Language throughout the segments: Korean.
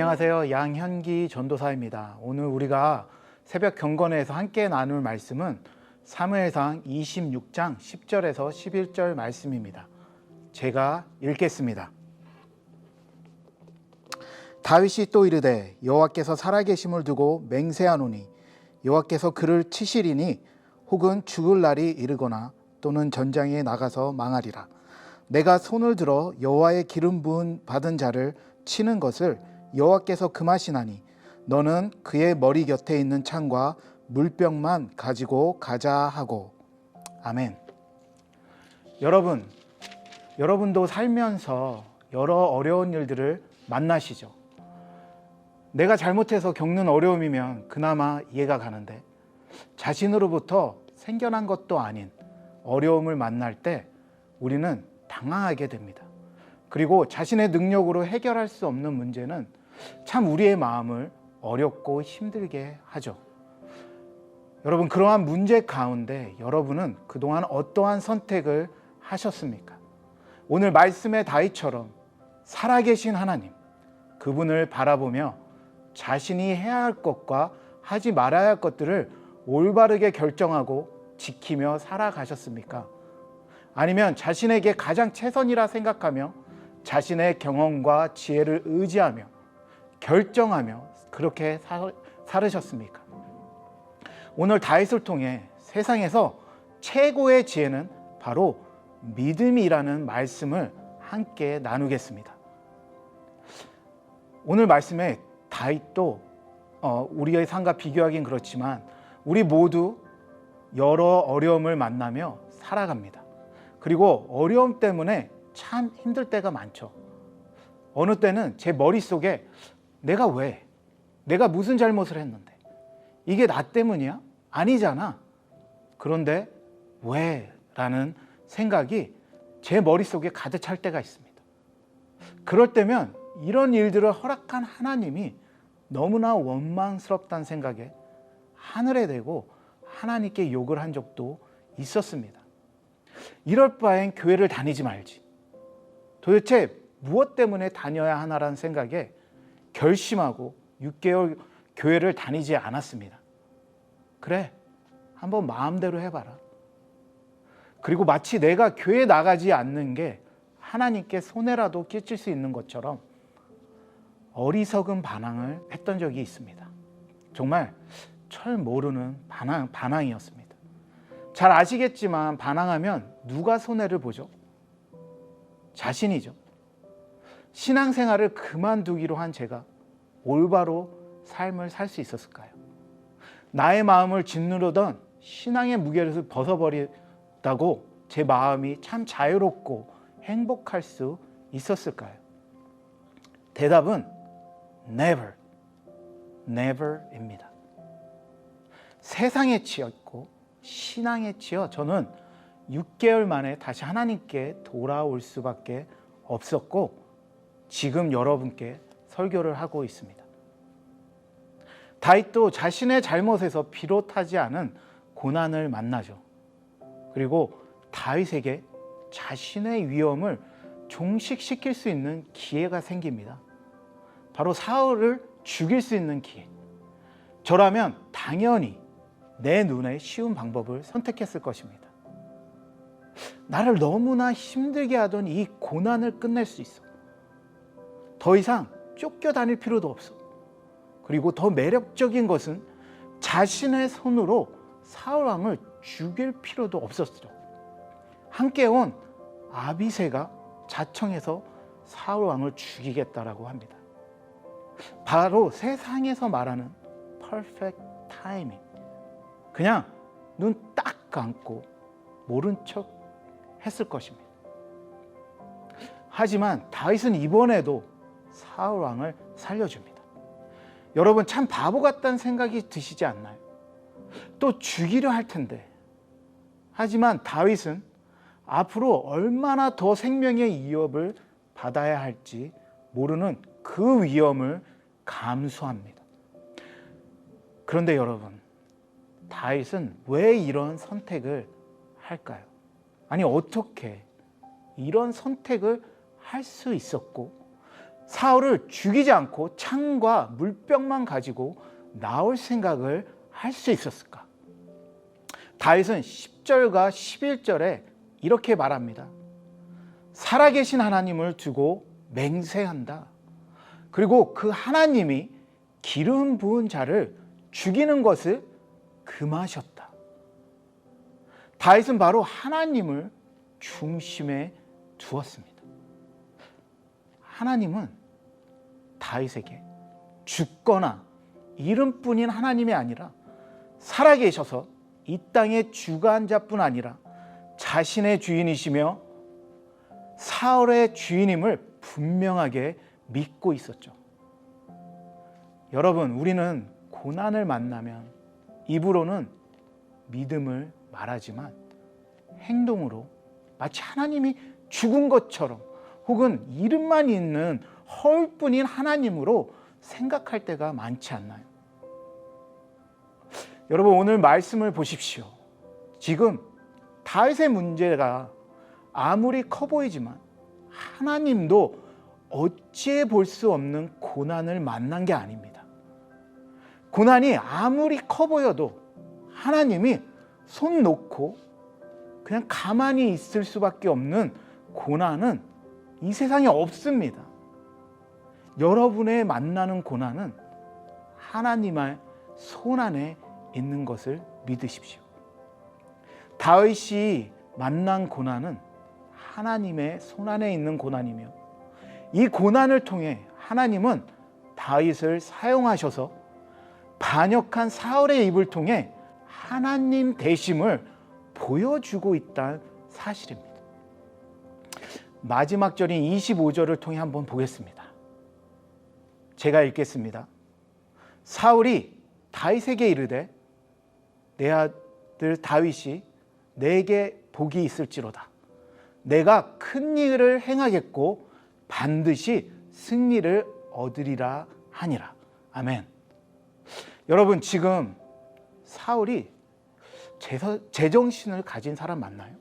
안녕하세요. 양현기 전도사입니다. 오늘 우리가 새벽 경건회에서 함께 나눌 말씀은 사무엘상 26장 10절에서 11절 말씀입니다. 제가 읽겠습니다. 다윗이 또 이르되 여호와께서 살아계심을 두고 맹세하노니 여호와께서 그를 치시리니 혹은 죽을 날이 이르거나 또는 전장에 나가서 망하리라. 내가 손을 들어 여호와의 기름 부음 받은 자를 치는 것을 여호와께서 금하시나니 너는 그의 머리 곁에 있는 창과 물병만 가지고 가자 하고. 아멘. 여러분도 살면서 여러 어려운 일들을 만나시죠. 내가 잘못해서 겪는 어려움이면 그나마 이해가 가는데 자신으로부터 생겨난 것도 아닌 어려움을 만날 때 우리는 당황하게 됩니다. 그리고 자신의 능력으로 해결할 수 없는 문제는 참 우리의 마음을 어렵고 힘들게 하죠. 여러분, 그러한 문제 가운데 여러분은 그동안 어떠한 선택을 하셨습니까? 오늘 말씀의 다윗처럼 살아계신 하나님, 그분을 바라보며 자신이 해야 할 것과 하지 말아야 할 것들을 올바르게 결정하고 지키며 살아가셨습니까? 아니면 자신에게 가장 최선이라 생각하며 자신의 경험과 지혜를 의지하며 결정하며 그렇게 살으셨습니까? 오늘 다윗을 통해 세상에서 최고의 지혜는 바로 믿음이라는 말씀을 함께 나누겠습니다. 오늘 말씀에 다윗도 우리의 삶과 비교하긴 그렇지만 우리 모두 여러 어려움을 만나며 살아갑니다. 그리고 어려움 때문에 참 힘들 때가 많죠. 어느 때는 제 머릿속에 내가 무슨 잘못을 했는데 이게 나 때문이야? 아니잖아. 그런데 왜? 라는 생각이 제 머릿속에 가득 찰 때가 있습니다. 그럴 때면 이런 일들을 허락한 하나님이 너무나 원망스럽다는 생각에 하늘에 대고 하나님께 욕을 한 적도 있었습니다. 이럴 바엔 교회를 다니지 말지. 도대체 무엇 때문에 다녀야 하나라는 생각에 결심하고 6개월 교회를 다니지 않았습니다. 그래, 한번 마음대로 해봐라. 그리고 마치 내가 교회 나가지 않는 게 하나님께 손해라도 끼칠 수 있는 것처럼 어리석은 반항을 했던 적이 있습니다. 정말 철 모르는 반항이었습니다. 잘 아시겠지만 반항하면 누가 손해를 보죠? 자신이죠. 신앙생활을 그만두기로 한 제가 올바로 삶을 살 수 있었을까요? 나의 마음을 짓누르던 신앙의 무게를 벗어버리다고 제 마음이 참 자유롭고 행복할 수 있었을까요? 대답은 never, never입니다. 세상에 치였고 신앙에 치여 저는 6개월 만에 다시 하나님께 돌아올 수밖에 없었고 지금 여러분께 설교를 하고 있습니다. 다윗도 자신의 잘못에서 비롯하지 않은 고난을 만나죠. 그리고 다윗에게 자신의 위험을 종식시킬 수 있는 기회가 생깁니다. 바로 사울을 죽일 수 있는 기회. 저라면 당연히 내 눈에 쉬운 방법을 선택했을 것입니다. 나를 너무나 힘들게 하던 이 고난을 끝낼 수 있어. 더 이상 쫓겨다닐 필요도 없어. 그리고 더 매력적인 것은 자신의 손으로 사울 왕을 죽일 필요도 없었죠. 함께 온 아비새가 자청해서 사울 왕을 죽이겠다라고 합니다. 바로 세상에서 말하는 perfect timing. 그냥 눈 딱 감고 모른 척 했을 것입니다. 하지만 다윗은 이번에도 사울 왕을 살려줍니다. 여러분, 참 바보 같다는 생각이 드시지 않나요? 또 죽이려 할 텐데. 하지만 다윗은 앞으로 얼마나 더 생명의 위협을 받아야 할지 모르는 그 위험을 감수합니다. 그런데 여러분, 다윗은 왜 이런 선택을 할까요? 아니, 어떻게 이런 선택을 할 수 있었고 사울을 죽이지 않고 창과 물병만 가지고 나올 생각을 할 수 있었을까? 다윗은 10절과 11절에 이렇게 말합니다. 살아계신 하나님을 두고 맹세한다. 그리고 그 하나님이 기름 부은 자를 죽이는 것을 금하셨다. 다윗은 바로 하나님을 중심에 두었습니다. 하나님은 다윗에게 죽거나 이름뿐인 하나님이 아니라 살아계셔서 이 땅의 주관자뿐 아니라 자신의 주인이시며 사울의 주인임을 분명하게 믿고 있었죠. 여러분, 우리는 고난을 만나면 입으로는 믿음을 말하지만 행동으로 마치 하나님이 죽은 것처럼 혹은 이름만 있는 허울뿐인 하나님으로 생각할 때가 많지 않나요? 여러분, 오늘 말씀을 보십시오. 지금 다윗의 문제가 아무리 커 보이지만 하나님도 어찌해 볼 수 없는 고난을 만난 게 아닙니다. 고난이 아무리 커 보여도 하나님이 손 놓고 그냥 가만히 있을 수밖에 없는 고난은 이 세상에 없습니다. 여러분의 만나는 고난은 하나님의 손 안에 있는 것을 믿으십시오. 다윗이 만난 고난은 하나님의 손 안에 있는 고난이며 이 고난을 통해 하나님은 다윗을 사용하셔서 반역한 사울의 입을 통해 하나님 되심을 보여주고 있다는 사실입니다. 마지막 절인 25절을 통해 한번 보겠습니다. 제가 읽겠습니다. 사울이 다윗에게 이르되 내 아들 다윗이 내게 복이 있을지로다. 내가 큰 일을 행하겠고 반드시 승리를 얻으리라 하니라. 아멘. 여러분, 지금 사울이 제정신을 가진 사람 맞나요?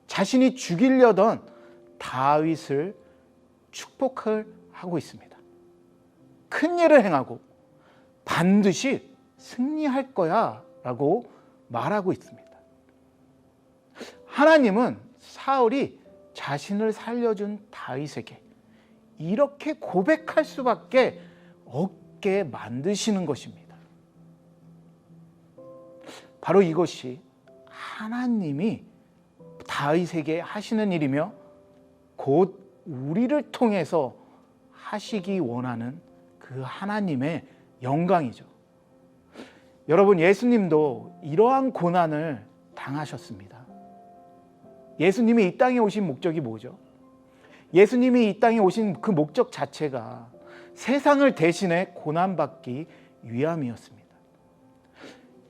자신이 죽이려던 다윗을 축복을 하고 있습니다. 큰 일을 행하고 반드시 승리할 거야 라고 말하고 있습니다. 하나님은 사울이 자신을 살려준 다윗에게 이렇게 고백할 수밖에 없게 만드시는 것입니다. 바로 이것이 하나님이 다윗에게 하시는 일이며 곧 우리를 통해서 하시기 원하는 그 하나님의 영광이죠. 여러분, 예수님도 이러한 고난을 당하셨습니다. 예수님이 이 땅에 오신 목적이 뭐죠? 예수님이 이 땅에 오신 그 목적 자체가 세상을 대신해 고난받기 위함이었습니다.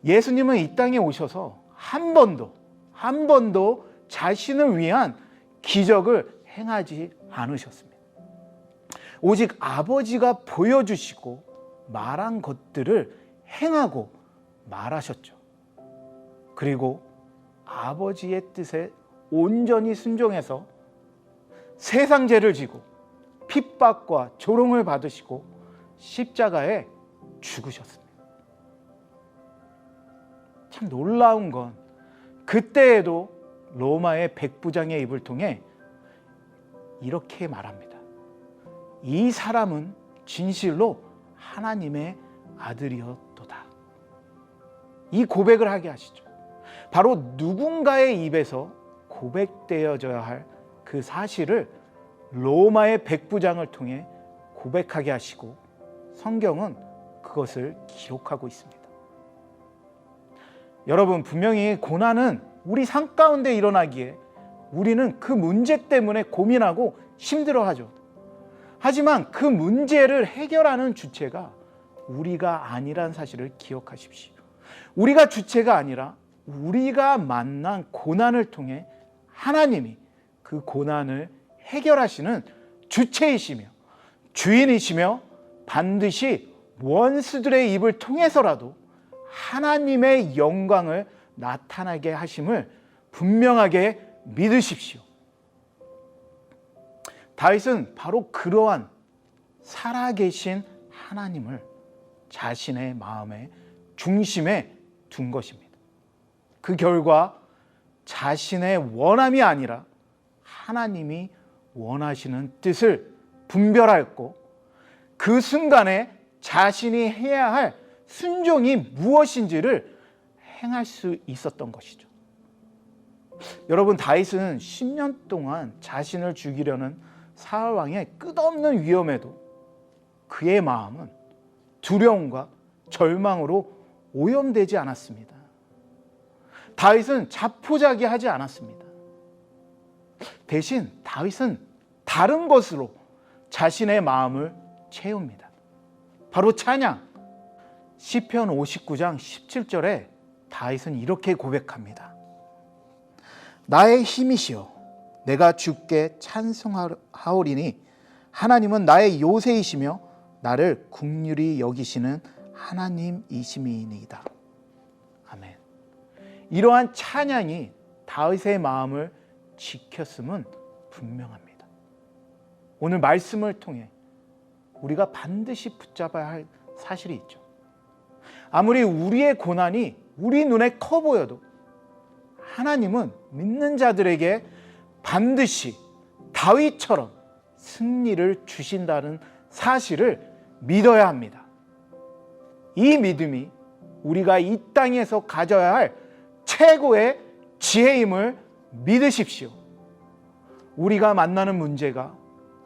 예수님은 이 땅에 오셔서 한 번도 자신을 위한 기적을 행하지 않으셨습니다. 오직 아버지가 보여주시고 말한 것들을 행하고 말하셨죠. 그리고 아버지의 뜻에 온전히 순종해서 세상 죄를 지고 핍박과 조롱을 받으시고 십자가에 죽으셨습니다. 참 놀라운 건 그때에도 로마의 백부장의 입을 통해 이렇게 말합니다. 이 사람은 진실로 하나님의 아들이었도다. 이 고백을 하게 하시죠. 바로 누군가의 입에서 고백되어져야 할 그 사실을 로마의 백부장을 통해 고백하게 하시고 성경은 그것을 기록하고 있습니다. 여러분, 분명히 고난은 우리 삶 가운데 일어나기에 우리는 그 문제 때문에 고민하고 힘들어하죠. 하지만 그 문제를 해결하는 주체가 우리가 아니란 사실을 기억하십시오. 우리가 주체가 아니라 우리가 만난 고난을 통해 하나님이 그 고난을 해결하시는 주체이시며 주인이시며 반드시 원수들의 입을 통해서라도 하나님의 영광을 나타나게 하심을 분명하게 믿으십시오. 다윗은 바로 그러한 살아계신 하나님을 자신의 마음의 중심에 둔 것입니다. 그 결과 자신의 원함이 아니라 하나님이 원하시는 뜻을 분별하였고, 그 순간에 자신이 해야 할 순종이 무엇인지를 행할 수 있었던 것이죠. 여러분, 다윗은 10년 동안 자신을 죽이려는 사울 왕의 끝없는 위험에도 그의 마음은 두려움과 절망으로 오염되지 않았습니다. 다윗은 자포자기하지 않았습니다. 대신 다윗은 다른 것으로 자신의 마음을 채웁니다. 바로 찬양. 시편 59장 17절에 다윗은 이렇게 고백합니다. 나의 힘이시여 내가 주께 찬송하오리니 하나님은 나의 요새이시며 나를 긍휼히 여기시는 하나님이심이니이다. 아멘. 이러한 찬양이 다윗의 마음을 지켰음은 분명합니다. 오늘 말씀을 통해 우리가 반드시 붙잡아야 할 사실이 있죠. 아무리 우리의 고난이 우리 눈에 커 보여도 하나님은 믿는 자들에게 반드시 다윗처럼 승리를 주신다는 사실을 믿어야 합니다. 이 믿음이 우리가 이 땅에서 가져야 할 최고의 지혜임을 믿으십시오. 우리가 만나는 문제가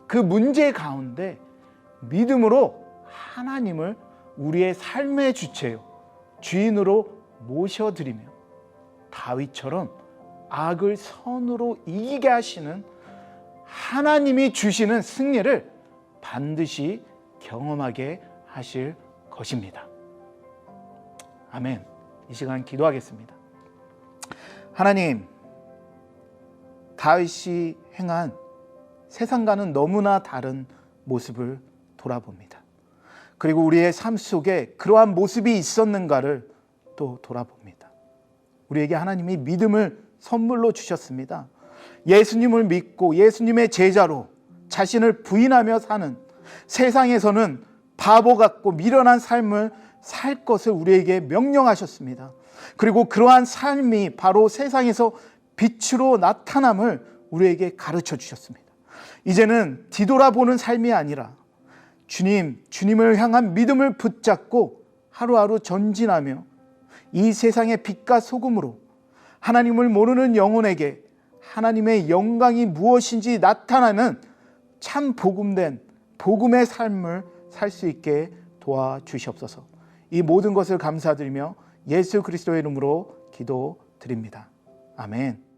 그 문제 가운데 믿음으로 하나님을 우리의 삶의 주체요 주인으로 모셔드리며 다윗처럼 악을 선으로 이기게 하시는 하나님이 주시는 승리를 반드시 경험하게 하실 것입니다. 아멘. 이 시간 기도하겠습니다. 하나님, 다윗이 행한 세상과는 너무나 다른 모습을 돌아봅니다. 그리고 우리의 삶 속에 그러한 모습이 있었는가를 또 돌아봅니다. 우리에게 하나님이 믿음을 선물로 주셨습니다. 예수님을 믿고 예수님의 제자로 자신을 부인하며 사는, 세상에서는 바보 같고 미련한 삶을 살 것을 우리에게 명령하셨습니다. 그리고 그러한 삶이 바로 세상에서 빛으로 나타남을 우리에게 가르쳐 주셨습니다. 이제는 뒤돌아보는 삶이 아니라 주님을 향한 믿음을 붙잡고 하루하루 전진하며 이 세상의 빛과 소금으로 하나님을 모르는 영혼에게 하나님의 영광이 무엇인지 나타나는 참 복음된 복음의 삶을 살 수 있게 도와주시옵소서. 이 모든 것을 감사드리며 예수 그리스도의 이름으로 기도드립니다. 아멘.